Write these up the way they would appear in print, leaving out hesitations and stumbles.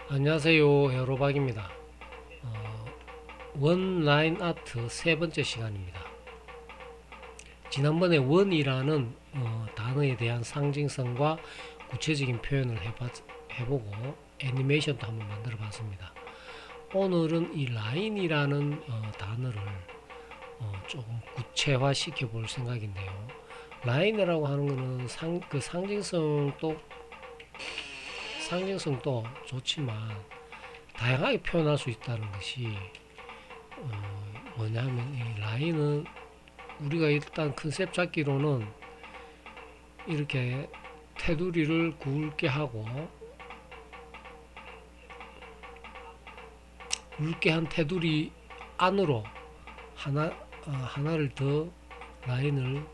안녕하세요, 에어로박입니다. 원라인 아트 세 번째 시간입니다. 지난번에 원이라는 단어에 대한 상징성과 구체적인 표현을 해보고 애니메이션도 한번 만들어 봤습니다. 오늘은 이 라인이라는 단어를 조금 구체화 시켜 볼 생각인데요. 라인이라고 하는 것은 상징성도 좋지만 다양하게 표현할 수 있다는 것이 뭐냐면, 이 라인은 우리가 일단 컨셉 잡기로는 이렇게 테두리를 굵게 하고, 굵게 한 테두리 안으로 하나를 더 라인을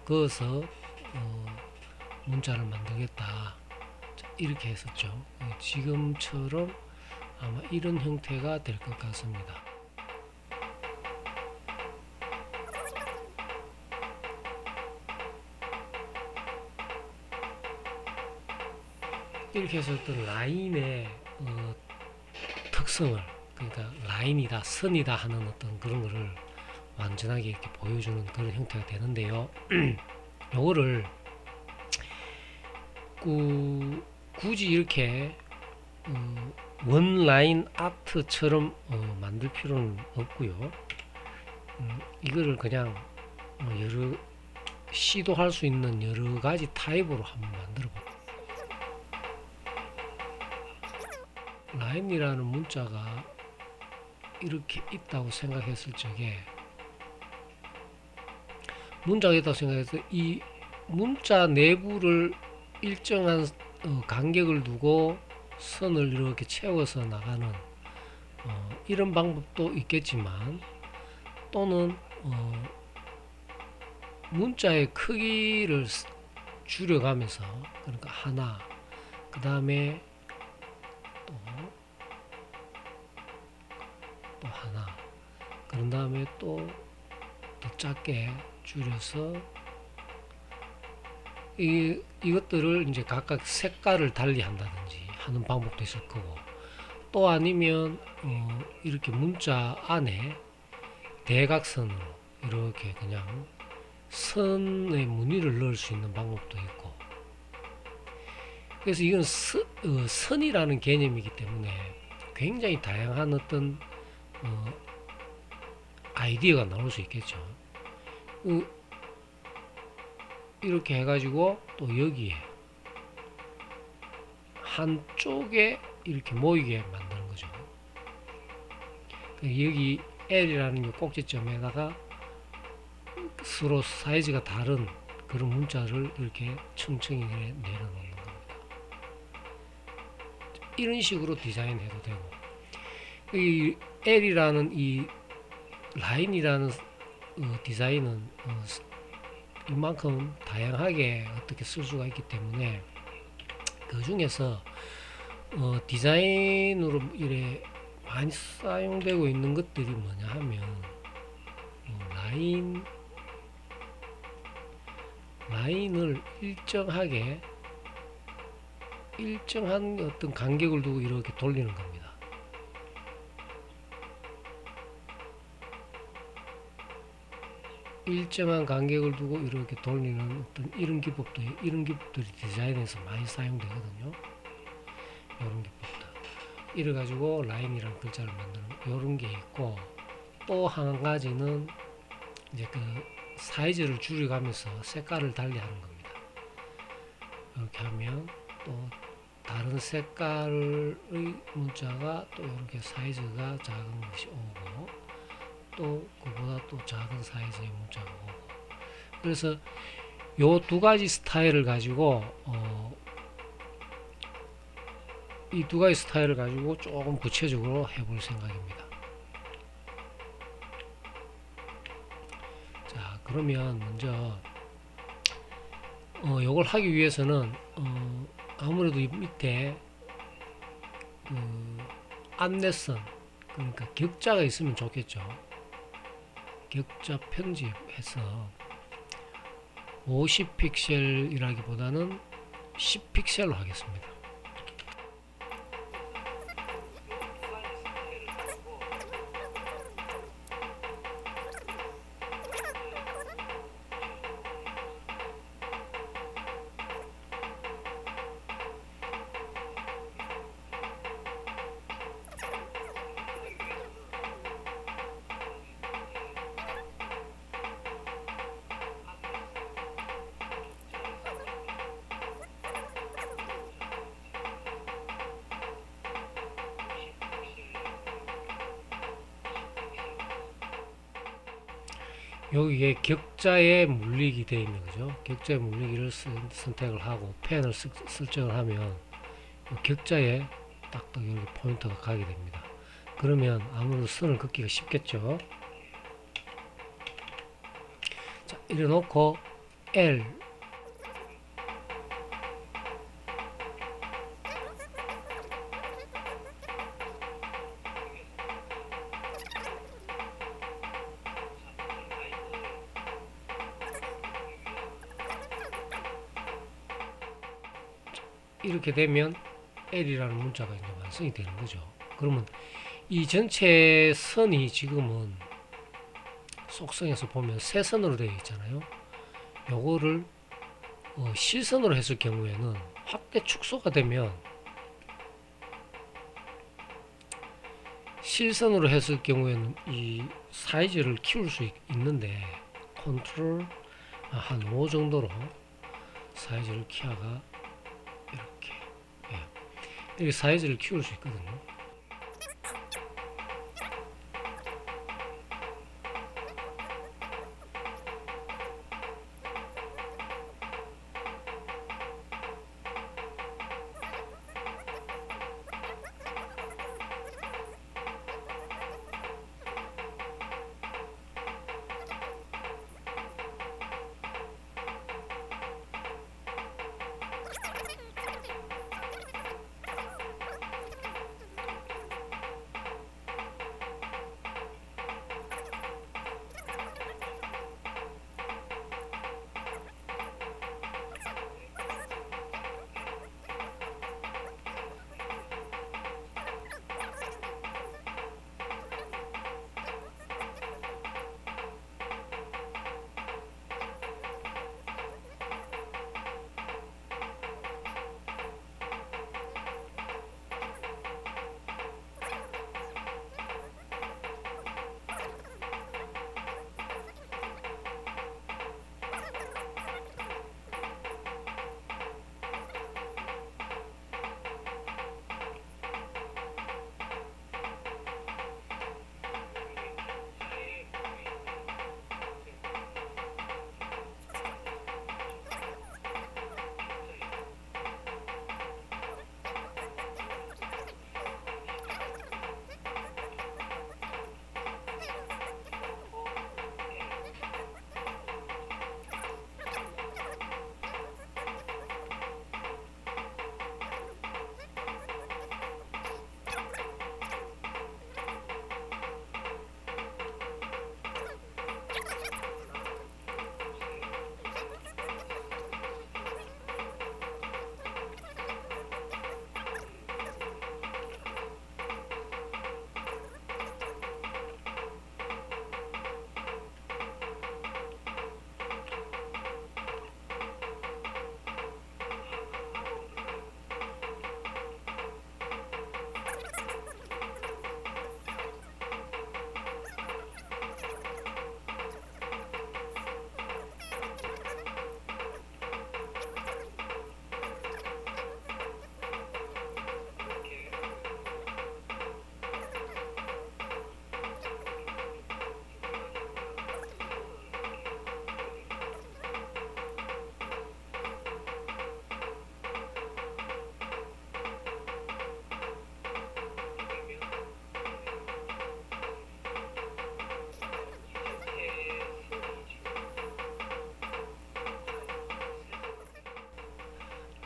그어서 문자를 만들겠다, 이렇게 했었죠. 지금처럼 아마 이런 형태가 될 것 같습니다. 이렇게 해서 어떤 라인의 특성을, 그러니까 라인이다, 선이다 하는 어떤 그런 거를 완전하게 이렇게 보여주는 그런 형태가 되는데요. 요거를 굳이 이렇게 원라인 아트처럼 만들 필요는 없고요. 이거를 그냥 여러 시도할 수 있는 여러 가지 타입으로 한번 만들어 볼게요. 라인이라는 문자가 이렇게 있다고 생각했을 적에, 문자가 있다고 생각해서 이 문자 내부를 일정한 간격을 두고 선을 이렇게 채워서 나가는 이런 방법도 있겠지만, 또는 문자의 크기를 줄여가면서, 그러니까 하나, 그 다음에 또 하나, 그런 다음에 또 더 작게 줄여서 이것들을 이제 각각 색깔을 달리 한다든지 하는 방법도 있을 거고, 또 아니면 이렇게 문자 안에 대각선으로 이렇게 그냥 선의 무늬를 넣을 수 있는 방법도 있고, 그래서 이건 선이라는 개념이기 때문에 굉장히 다양한 어떤 아이디어가 나올 수 있겠죠. 이렇게 해가지고 또 여기에 한쪽에 이렇게 모이게 만드는 거죠. 여기 L이라는 꼭지점에다가 서로 사이즈가 다른 그런 문자를 이렇게 층층이 내려놓는 겁니다. 이런 식으로 디자인해도 되고, 이 L이라는 이 라인이라는 디자인은 이만큼 다양하게 어떻게 쓸 수가 있기 때문에, 그 중에서 디자인으로 이래 많이 사용되고 있는 것들이 뭐냐 하면, 라인을 일정한 어떤 간격을 두고 이렇게 돌리는 겁니다. 일정한 간격을 두고 이렇게 돌리는 어떤 이런 기법들이 디자인에서 많이 사용되거든요. 이런 기법들. 이래 가지고 라인이라는 글자를 만드는 이런 게 있고, 또 한 가지는 이제 그 사이즈를 줄여가면서 색깔을 달리 하는 겁니다. 이렇게 하면 또 다른 색깔의 문자가 또 이렇게 사이즈가 작은 것이 오고, 또 그보다 또 작은 사이즈의 문자가 오고, 그래서 요 두 가지 스타일을 가지고 이 두 가지 스타일을 가지고 조금 구체적으로 해볼 생각입니다. 자, 그러면 먼저 요걸 하기 위해서는 아무래도 이 밑에 그 안내선, 그러니까 격자가 있으면 좋겠죠. 격자 편집해서 50픽셀이라기보다는 10픽셀로 하겠습니다. 여기에 격자에 물리기 되어 있는 거죠. 격자에 물리기를 선택을 하고 펜을 설정을 하면 격자에 딱딱 여기 포인트가 가게 됩니다. 그러면 아무래도 선을 긋기가 쉽겠죠. 자, 이래 놓고 L 이렇게 되면 L이라는 문자가 이제 완성이 되는 거죠. 그러면 이 전체 선이 지금은 속성에서 보면 세 선으로 되어 있잖아요. 요거를 실선으로 했을 경우에는 확대 축소가 되면 실선으로 했을 경우에는 이 사이즈를 키울 수 있는데 컨트롤 한 5 정도로 사이즈를 키워가 이렇게 이렇게 사이즈를 키울 수 있거든요.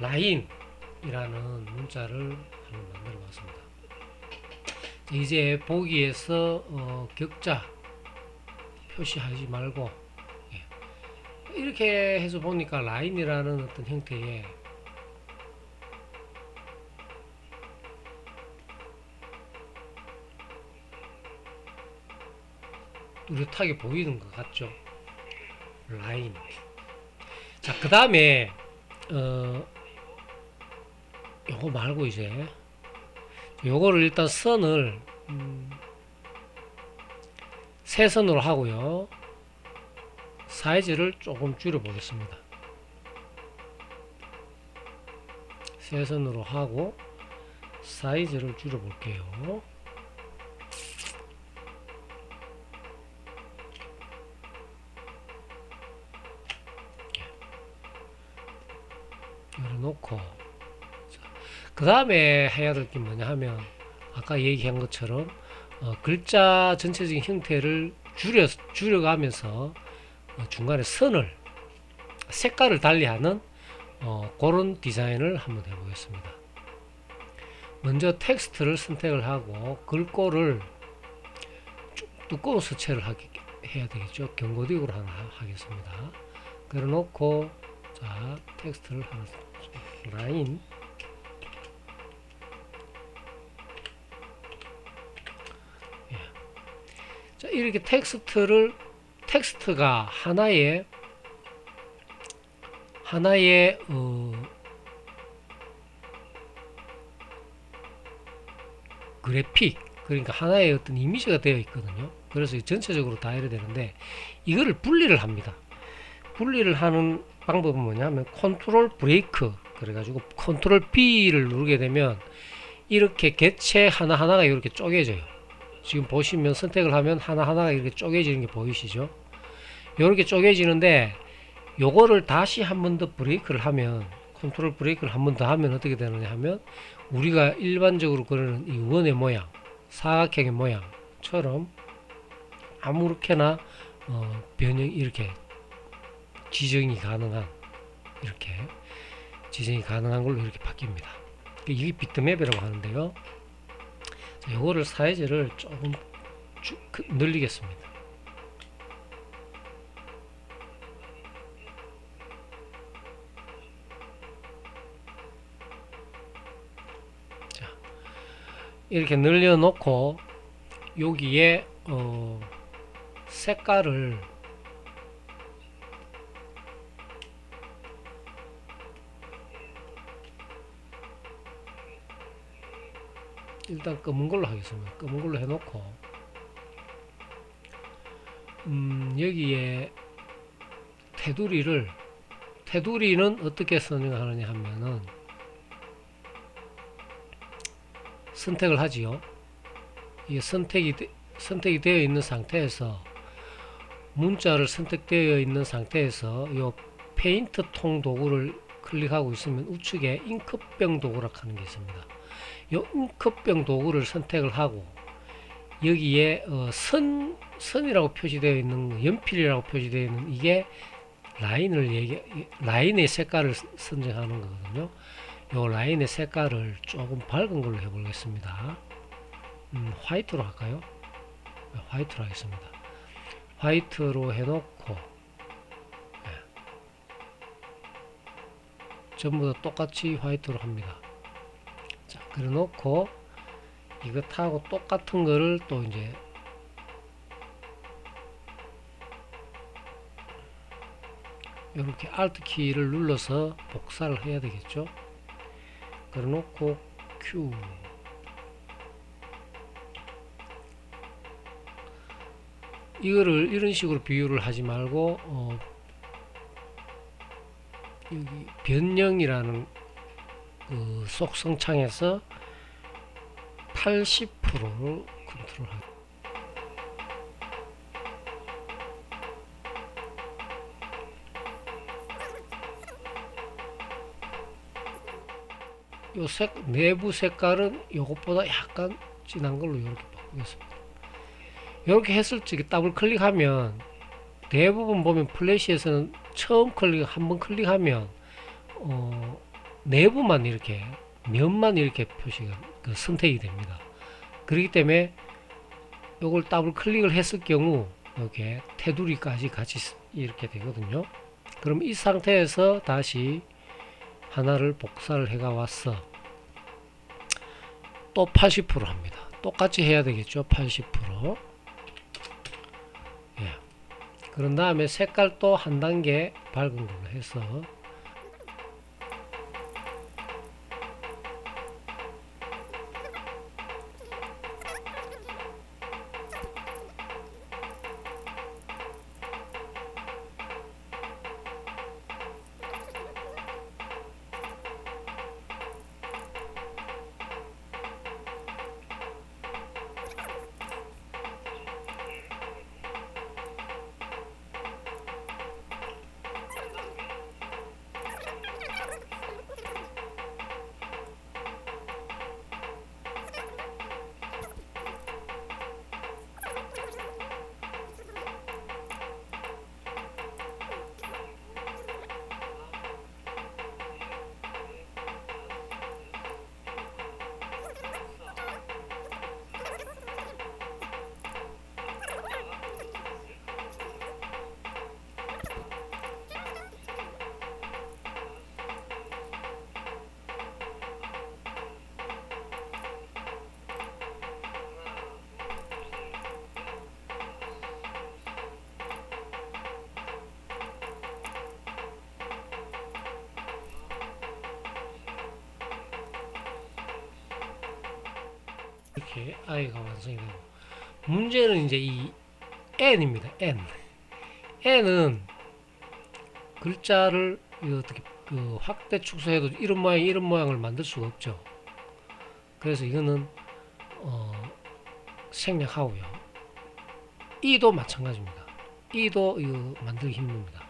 라인이라는 문자를 한번 만들어 봤습니다. 이제 보기에서 격자 표시하지 말고 이렇게 해서 보니까 라인이라는 어떤 형태의 뚜렷하게 보이는 것 같죠. 라인. 자, 그 다음에 요거 말고 이제 요거를 일단 선을 세 선으로 하고요. 사이즈를 조금 줄여 보겠습니다. 세 선으로 하고 사이즈를 줄여 볼게요. 해놓고, 그 다음에 해야 될 게 뭐냐 하면 아까 얘기한 것처럼 글자 전체적인 형태를 줄여가면서 중간에 선을 색깔을 달리하는 그런 디자인을 한번 해보겠습니다. 먼저 텍스트를 선택을 하고 글꼴을 두꺼운 서체를 해야 되겠죠. 경고딕으로 하나 하겠습니다. 그래놓고 자 텍스트를 하나 라인 자 이렇게 텍스트가 하나의 그래픽 그러니까 하나의 어떤 이미지가 되어 있거든요. 그래서 전체적으로 다 해야 되는데 이거를 분리를 합니다. 분리를 하는 방법은 뭐냐면 컨트롤 브레이크 그래가지고 컨트롤 B를 누르게 되면 이렇게 객체 하나하나가 이렇게 쪼개져요. 지금 보시면 선택을 하면 하나하나가 이렇게 쪼개지는 게 보이시죠? 이렇게 쪼개지는데 요거를 다시 한 번 더 브레이크를 하면 컨트롤 브레이크를 한 번 더 하면 어떻게 되느냐 하면 우리가 일반적으로 그리는 이 원의 모양 사각형의 모양처럼 아무렇게나 변형 이렇게 지정이 가능한 걸로 이렇게 바뀝니다. 이게 비트맵이라고 하는데요. 자, 요거를 사이즈를 조금 늘리겠습니다. 자, 이렇게 늘려놓고 여기에 색깔을 일단 검은 걸로 하겠습니다. 검은 걸로 해놓고 여기에 테두리는 어떻게 선정하느냐 하면은 선택을 하지요. 이게 선택이 되어 있는 상태에서 문자를 선택되어 있는 상태에서 요 페인트 통 도구를 클릭하고 있으면 우측에 잉크병 도구라 하는 게 있습니다. 요 잉크병 도구를 선택을 하고 여기에 선이라고 표시되어 있는 연필이라고 표시되어 있는 이게 라인의 색깔을 선정하는 거거든요. 요 라인의 색깔을 조금 밝은 걸로 해보겠습니다. 화이트로 할까요? 화이트로 하겠습니다. 화이트로 해놓고 전부 다 똑같이 화이트로 합니다. 자, 그래 놓고 이것하고 똑같은 거를 또 이제 이렇게 Alt 키를 눌러서 복사를 해야 되겠죠. 그래 놓고 Q 이거를 이런 식으로 비율을 하지 말고 여기 변형이라는 그 속성창에서 80%로 컨트롤하고 요 내부 색깔은 요것보다 약간 진한 걸로 이렇게 바꾸겠습니다. 이렇게 했을 때 더블 클릭하면 대부분 보면 플래시에서는 처음 한번 클릭하면 내부만 이렇게 면만 이렇게 표시가 선택이 됩니다. 그렇기 때문에 이걸 더블 클릭을 했을 경우 이렇게 테두리까지 같이 이렇게 되거든요. 그럼 이 상태에서 다시 하나를 복사를 해가 왔어. 또 80% 합니다. 똑같이 해야 되겠죠. 80%. 예. 그런 다음에 색깔도 한 단계 밝은 걸로 해서 이렇게 i가 완성이 되고, 문제는 이제 이 n입니다. n은 글자를 어떻게 그 확대 축소해도 이런 모양을 만들 수가 없죠. 그래서 이거는 생략하고요. 이도 마찬가지입니다. 이도 이거 만들기 힘듭니다.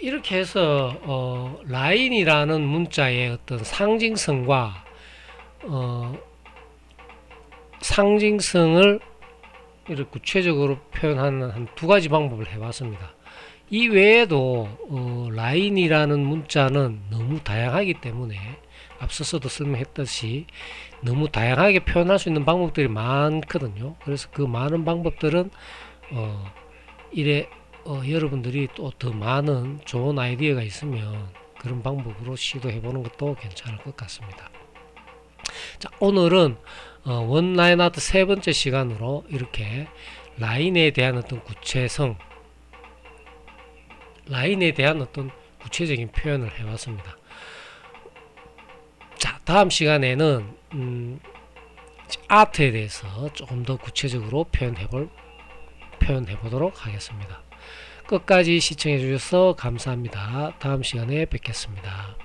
이렇게 해서 라인이라는 문자의 어떤 상징성과 상징성을 이렇게 구체적으로 표현하는 한 두 가지 방법을 해봤습니다. 이 외에도 라인이라는 문자는 너무 다양하기 때문에 앞서서도 설명했듯이 너무 다양하게 표현할 수 있는 방법들이 많거든요. 그래서 그 많은 방법들은 이래 여러분들이 또 더 많은 좋은 아이디어가 있으면 그런 방법으로 시도해 보는 것도 괜찮을 것 같습니다. 자, 오늘은 원라인 아트 세 번째 시간으로 이렇게 라인에 대한 어떤 라인에 대한 어떤 구체적인 표현을 해봤습니다. 자, 다음 시간에는 아트에 대해서 조금 더 구체적으로 표현해 보도록 하겠습니다. 끝까지 시청해 주셔서 감사합니다. 다음 시간에 뵙겠습니다.